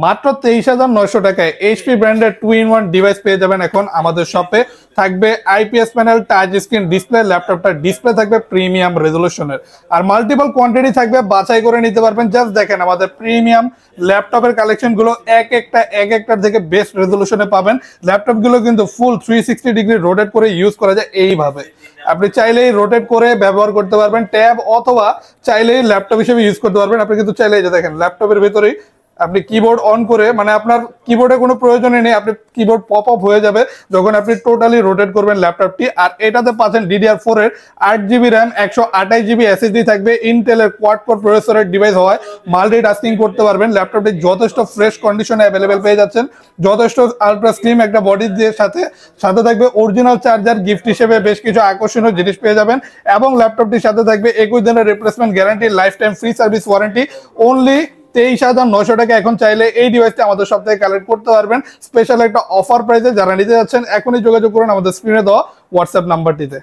মাত্র 23,900 টাকায় এইচপি ব্র্যান্ডের 2-in-1 ডিভাইস পেয়ে যাবেন এখন আমাদের শপে। থাকবে IPS panel, touch screen display, ল্যাপটপটার ডিসপ্লে থাকবে প্রিমিয়াম রেজলিউশনের, আর মাল্টিপল কোয়ান্টিটি থাকবে, বাছাই করে নিতে পারবেন। জাস্ট দেখেন আমাদের প্রিমিয়াম ল্যাপটপের কালেকশন গুলো এক একটার থেকে বেস্ট রেজলিউশনে পাবেন। ল্যাপটপ গুলো কিন্তু ফুল 360 ডিগ্রি রোটেট করে ইউজ করা যায় এইভাবে। আপনি চাইলেই রোটেট করে ব্যবহার করতে পারবেন ট্যাব, অথবা চাইলেই ল্যাপটপ হিসেবে ইউজ করতে পারবেন। আপনি কিন্তু চাইলেই যে দেখেন ল্যাপটপের ভিতরেই আপনি কিবোর্ড অন করে, মানে আপনার কিবোর্ডে কোনো প্রয়োজনই নেই, আপনি কিবোর্ড পপ আপ হয়ে যাবে যখন আপনি টোটালি রোটেট করবেন ল্যাপটপটি। আর এটাতে পাচ্ছেন DDR4 এর 8GB র্যাম, 128GB SSD থাকবে, ইন্টেলের কোয়াড কোর প্রসেসরের ডিভাইস হওয়ায় মাল্টিটাস্কিং করতে পারবেন। ল্যাপটপটি যথেষ্ট ফ্রেশ কন্ডিশনে অ্যাভেলেবেল পেয়ে যাচ্ছেন, যথেষ্ট আলট্রা স্লিম একটা বডি দিয়ে সাথে থাকবে অরিজিনাল চার্জার, গিফট হিসেবে বেশ কিছু আকর্ষণীয় জিনিস পেয়ে যাবেন। এবং ল্যাপটপটির সাথে থাকবে 21 দিনের replacement guarantee, life time free service warranty. Only 23,900 টাকা। এখন চাইলে এই ডিভাইসটি আমাদের সব থেকে কালেক্ট করতে পারবেন স্পেশাল একটা অফার প্রাইসে। যারা নিতে যাচ্ছেন এখনই যোগাযোগ করুন আমাদের স্ক্রিনে দেওয়া হোয়াটসঅ্যাপ নাম্বারটিতে।